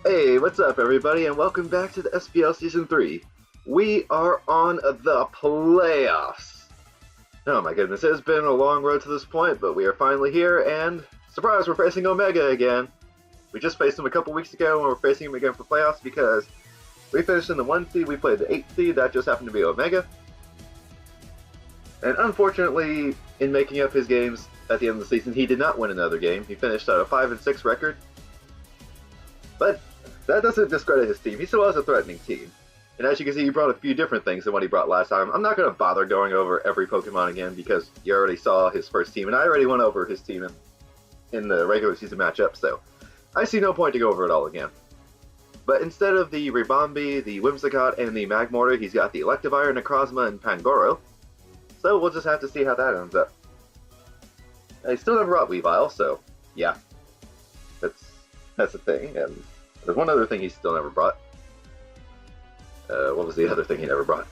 Hey, what's up everybody, and welcome back to the SBL Season 3. We are on the playoffs. Oh my goodness, it has been a long road to this point, but we are finally here, and surprise, we're facing Omega again. We just faced him a couple weeks ago, and we're facing him again for playoffs because we finished in the 1 seed, we played the 8 seed, that just happened to be Omega. And unfortunately, in making up his games at the end of the season, he did not win another game. He finished at a 5-6 record. But that doesn't discredit his team. He still has a threatening team. And as you can see, he brought a few different things than what he brought last time. I'm not going to bother going over every Pokemon again because you already saw his first team, and I already went over his team in the regular season matchup, so I see no point to go over it all again. But instead of the Ribombee, the Whimsicott, and the Magmortar, he's got the Electivire, Necrozma, and Pangoro. So we'll just have to see how that ends up. I still never brought Weavile, so yeah. That's a thing, and there's one other thing he still never brought. What was the other thing he never brought?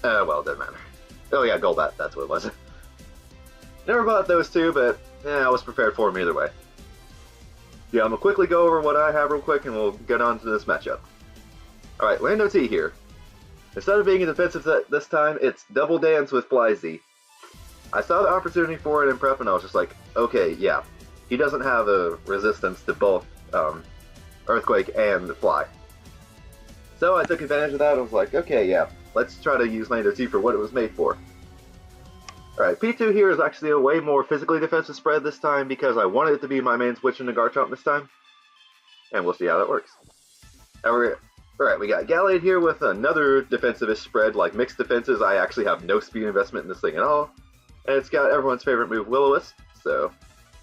Well, it doesn't matter. Oh yeah, Golbat, that's what it was. Never bought those two, but I was prepared for them either way. Yeah, I'm going to quickly go over what I have real quick, and we'll get on to this matchup. Alright, lando-t here. Instead of being a defensive set this time, it's Double Dance with Blizzy. I saw the opportunity for it in prep, and I was just like, okay, yeah. He doesn't have a resistance to both Earthquake and Fly. So I took advantage of that. I was like, okay, yeah, let's try to use lando-t for what it was made for. Alright, P2 here is actually a way more physically defensive spread this time because I wanted it to be my main switch into Garchomp this time. And we'll see how that works. Alright, we got Gallade here with another defensive-ish spread, like mixed defenses. I actually have no speed investment in this thing at all. And it's got everyone's favorite move, Will-O-Wisp, so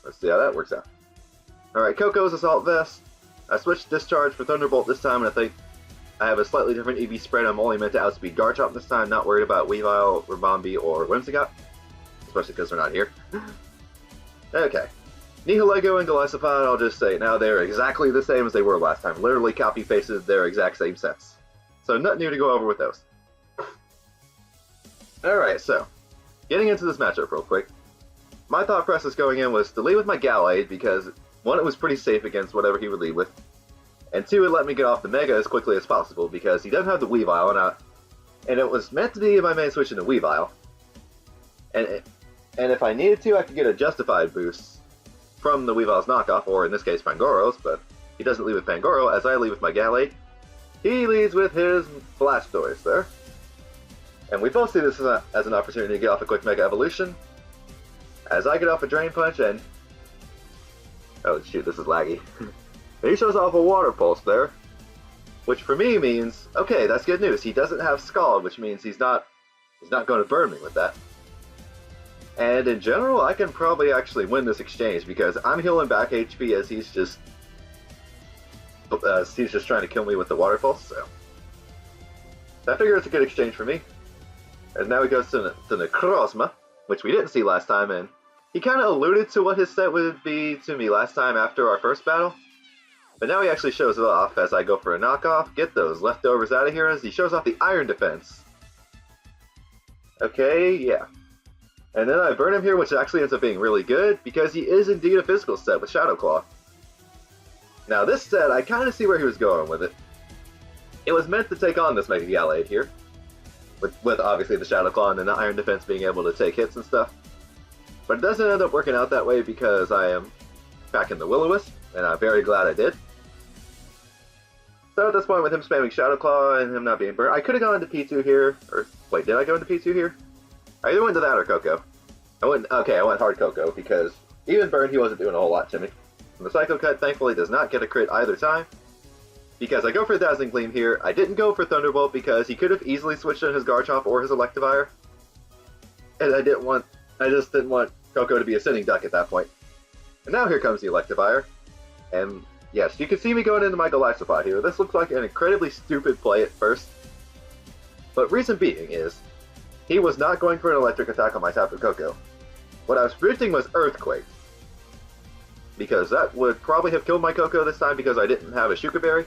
let's see how that works out. Alright, Coco's Assault Vest. I switched Discharge for Thunderbolt this time, and I think I have a slightly different EV spread. I'm only meant to outspeed Garchomp this time, not worried about Weavile, Ribombee, or Whimsicott. Especially because they're not here. Okay. Nihilego and Golisopod, I'll just say now they're exactly the same as they were last time. Literally copy-pasted their exact same sets. So nothing new to go over with those. Alright, so getting into this matchup real quick. My thought process going in was to lead with my Gallade because, one, it was pretty safe against whatever he would lead with, and two, it let me get off the Mega as quickly as possible because he doesn't have the Weavile, and it was meant to be my main switch into Weavile. And if I needed to, I could get a justified boost from the Weavile's knockoff, or in this case Pangoro's, but he doesn't lead with Pangoro, as I lead with my Gallade. He leads with his Blastoise there. And we both see this as an opportunity to get off a quick Mega Evolution. As I get off a Drain Punch and... oh shoot, this is laggy. He shows off a Water Pulse there. Which for me means, okay, that's good news. He doesn't have Scald, which means he's not going to burn me with that. And in general, I can probably actually win this exchange because I'm healing back HP as he's just trying to kill me with the Water Pulse, so I figure it's a good exchange for me. And now he goes to Necrozma, which we didn't see last time, and he kind of alluded to what his set would be to me last time after our first battle. But now he actually shows it off as I go for a knockoff, get those leftovers out of here as he shows off the Iron Defense. Okay, yeah. And then I burn him here, which actually ends up being really good, because he is indeed a physical set with Shadow Claw. Now this set, I kind of see where he was going with it. It was meant to take on this Mega Gallade here, with obviously the Shadow Claw and then the Iron Defense being able to take hits and stuff. But it doesn't end up working out that way because I am back in the Will-O-Wisp, and I'm very glad I did. So at this point, with him spamming Shadow Claw and him not being burnt, I could have gone into P2 here, or wait, did I go into P2 here? I either went to that or Coco. I went hard Coco, because even burn, he wasn't doing a whole lot to me. And the Psycho Cut, thankfully, does not get a crit either time, because I go for Dazzling Gleam here. I didn't go for Thunderbolt because he could have easily switched in his Garchomp or his Electivire, and I just didn't want Coco to be a sitting duck at that point. And now here comes the Electivire, and yes, you can see me going into my Golisopod here. This looks like an incredibly stupid play at first, but reason being is, he was not going for an electric attack on my Tapu Koko. What I was predicting was Earthquake, because that would probably have killed my Koko this time because I didn't have a Shuka Berry.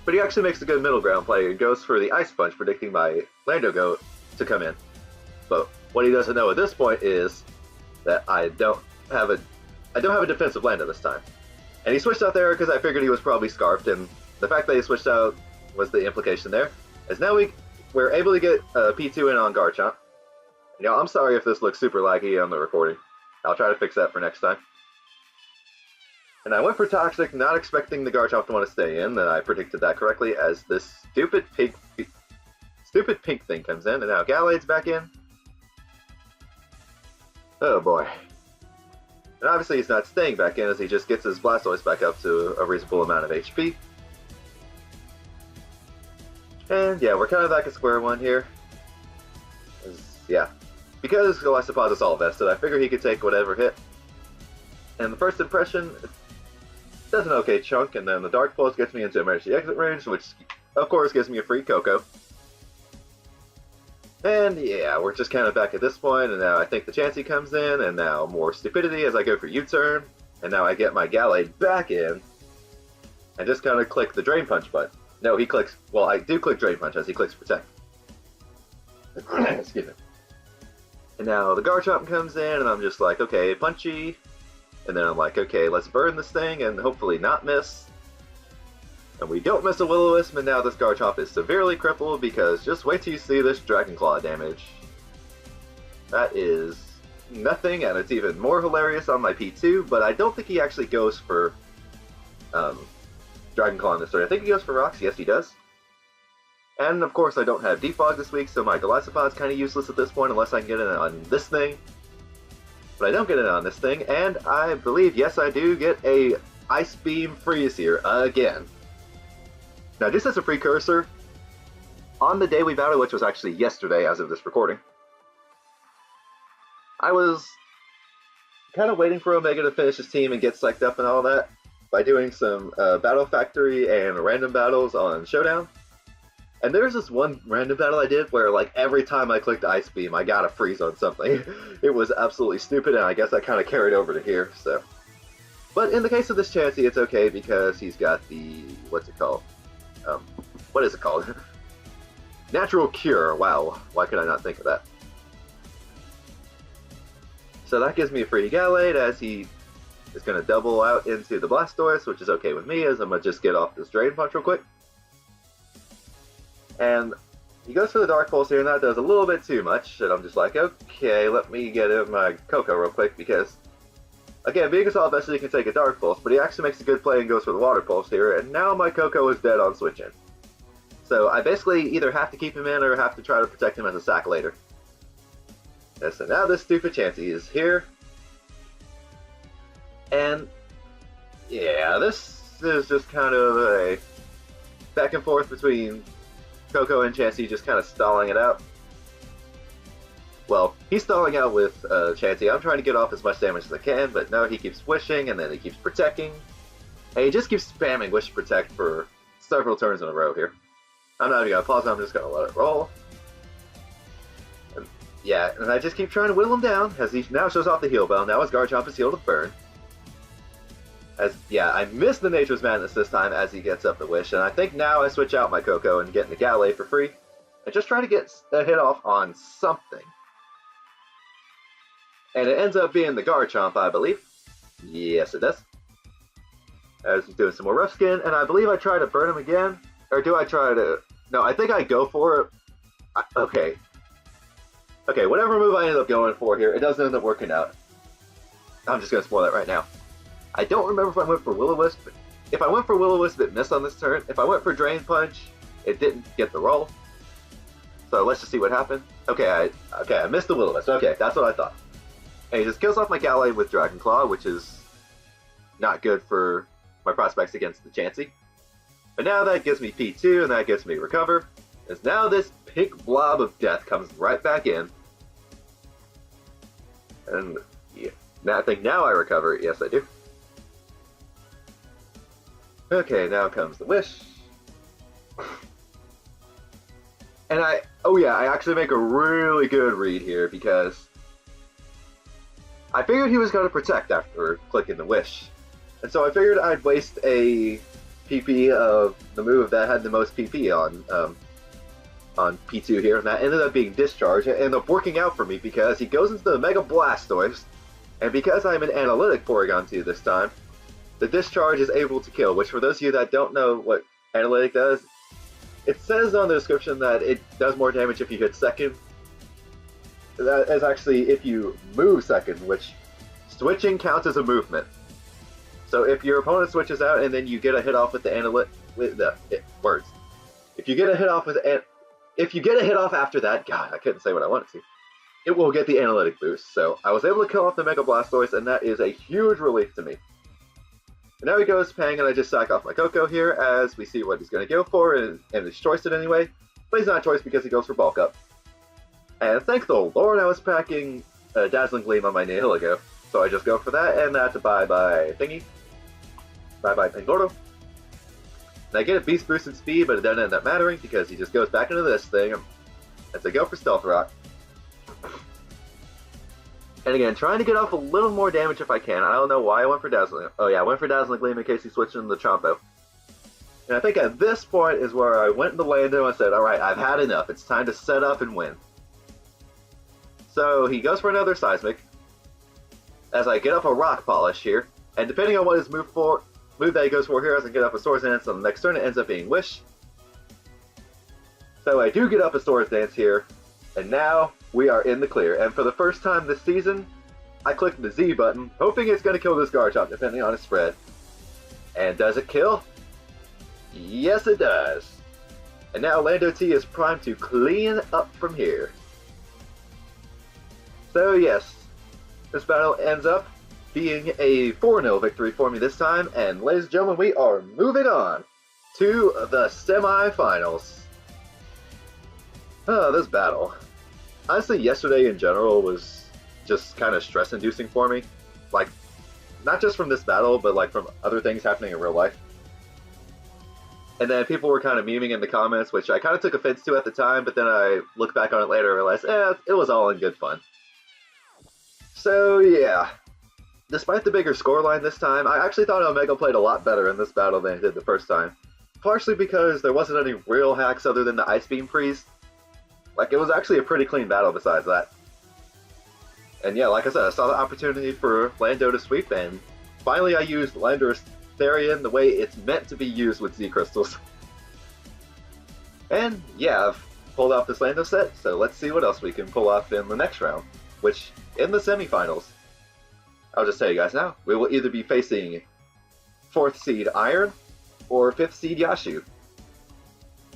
But he actually makes a good middle ground play and goes for the Ice Punch, predicting my Lando-t to come in. But what he doesn't know at this point is that I don't have a defensive Lando this time. And he switched out there because I figured he was probably scarfed, and the fact that he switched out was the implication there. As now we're able to get P2 in on Garchomp. You know, I'm sorry if this looks super laggy on the recording. I'll try to fix that for next time. And I went for Toxic, not expecting the Garchomp to want to stay in, and I predicted that correctly as this stupid pink thing comes in, and now Gallade's back in. Oh boy. And obviously he's not staying back in as he just gets his Blastoise back up to a reasonable amount of HP. And yeah, we're kind of back at square one here. Yeah. Because Golisopod is all vested, I figure he could take whatever hit. And the first impression, it does an okay chunk, and then the Dark Pulse gets me into emergency exit range, which of course gives me a free Koko. And yeah, we're just kind of back at this point, and now I think the Diancie comes in, and now more stupidity as I go for U-turn, and now I get my Gallade back in, and just kind of click the Drain Punch button. No, he clicks, well, I do click Drain Punch as he clicks Protect. Excuse me. And now the Garchomp comes in, and I'm just like, okay, punchy, and then I'm like, okay, let's burn this thing, and hopefully not miss. And we don't miss a Will-O-Wisp, and now this Garchomp is severely crippled because just wait till you see this Dragon Claw damage. That is nothing, and it's even more hilarious on my P2, but I don't think he actually goes for Dragon Claw in this story. I think he goes for Rocks. Yes, he does. And of course, I don't have Defog this week, so my Golisopod's kind of useless at this point unless I can get it on this thing. But I don't get it on this thing, and I believe, yes, I do get a Ice Beam Freeze here again. Now, just as a precursor, on the day we battled, which was actually yesterday as of this recording, I was kind of waiting for Omega to finish his team and get psyched up and all that by doing some Battle Factory and random battles on Showdown. And there's this one random battle I did where, like, every time I clicked Ice Beam, I got a freeze on something. It was absolutely stupid, and I guess I kind of carried over to here, so. But in the case of this Diancie, it's okay because he's got the, what's it called? What is it called? Natural Cure. Wow, why could I not think of that? So that gives me a free Gallade as he is going to double out into the Blastoise, which is okay with me as I'm going to just get off this Drain Punch real quick. And he goes for the Dark Pulse here, and that does a little bit too much, and I'm just like, okay, let me get in my Koko real quick, because, again, being a solid vested, he can take a Dark Pulse, but he actually makes a good play and goes for the Water Pulse here, and now my Koko is dead on switch in. So I basically either have to keep him in or have to try to protect him as a sack later. And so now this stupid Diancie is here. And yeah, this is just kind of a back and forth between Koko and Diancie just kind of stalling it out. Well, he's stalling out with Diancie. I'm trying to get off as much damage as I can, but no, he keeps wishing, and then he keeps protecting. And he just keeps spamming Wish Protect for several turns in a row here. I'm not even going to pause, I'm just going to let it roll. And yeah, and I just keep trying to whittle him down, as he now shows off the Heal Bell. Now his Garchomp is healed with Burn. As, yeah, I missed the Nature's Madness this time as he gets up the Wish, and I think now I switch out my Koko and get in the Gallade for free. And just try to get a hit off on something. And it ends up being the Garchomp, I believe. Yes, it does. As he's doing some more Rough Skin, and I believe I try to burn him again. Or do I try to... No, I think I go for it. Okay. Okay, whatever move I end up going for here, it doesn't end up working out. I'm just going to spoil that right now. I don't remember if I went for Will-O-Wisp. If I went for Will-O-Wisp, it missed on this turn. If I went for Drain Punch, it didn't get the roll. So let's just see what happened. Okay, I missed the Will-O-Wisp. Okay, that's what I thought. And he just kills off my Gallade with Dragon Claw, which is not good for my prospects against the Diancie. But now that gives me P2, and that gives me Recover. As now this pink blob of death comes right back in. And yeah, I think now I recover. Yes, I do. Okay, now comes the Wish. And I actually make a really good read here because I figured he was going to Protect after clicking the Wish. And so I figured I'd waste a PP of the move that had the most PP on P2 here, and that ended up being Discharge. It ended up working out for me because he goes into the Mega Blastoise, and because I'm an Analytic Porygon 2 this time, the discharge is able to kill, which for those of you that don't know what analytic does, it says on the description that it does more damage if you hit second. That is actually if you move second, which switching counts as a movement. So if your opponent switches out and then you get a hit off with the analytic, with the words, if you get a hit off after that, God, I couldn't say what I wanted to. It will get the analytic boost. So I was able to kill off the Mega Blastoise, and that is a huge relief to me. And now he goes Pang, and I just sack off my Coco here as we see what he's going to go for, and he's choiced it anyway. But he's not choiced because he goes for Bulk Up. And thank the Lord I was packing Dazzling Gleam on my Nihilego. So I just go for that, and that's a bye-bye thingy. Bye-bye Pangoro. And I get a Beast Boost in speed, but it doesn't end up mattering because he just goes back into this thing as I go for Stealth Rock. And again, trying to get off a little more damage if I can. I don't know why I went for Dazzling. Oh yeah, I went for Dazzling Gleam in case he switched into the Chompo. And I think at this point is where I went into Lando and said, alright, I've had enough. It's time to set up and win. So he goes for another Seismic. As I get up a Rock Polish here. And depending on what his move that he goes for here, as I get up a Swords Dance on the next turn, it ends up being Wish. So I do get up a Swords Dance here. And now we are in the clear. And for the first time this season, I clicked the Z button, hoping it's going to kill this Garchomp, depending on its spread. And does it kill? Yes, it does. And now lando-t is primed to clean up from here. So yes, this battle ends up being a 4-0 victory for me this time. And ladies and gentlemen, we are moving on to the semifinals. Oh, this battle. Honestly, yesterday in general was just kind of stress-inducing for me. Like, not just from this battle, but like from other things happening in real life. And then people were kind of memeing in the comments, which I kind of took offense to at the time, but then I looked back on it later and realized, it was all in good fun. So, yeah. Despite the bigger scoreline this time, I actually thought Omega played a lot better in this battle than he did the first time. Partially because there wasn't any real hacks other than the Ice Beam freeze. Like, it was actually a pretty clean battle besides that. And yeah, like I said, I saw the opportunity for Lando to sweep, and finally I used Landorus Therian the way it's meant to be used with Z Crystals. And yeah, I've pulled off this Lando set, so let's see what else we can pull off in the next round, which, in the semifinals, I'll just tell you guys now, we will either be facing 4th seed Iron or 5th seed Yashu.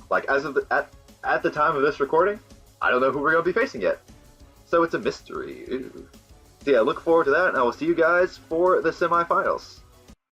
Like, as of at the time of this recording, I don't know who we're going to be facing yet. So it's a mystery. Ooh. So yeah, look forward to that, and I will see you guys for the semifinals.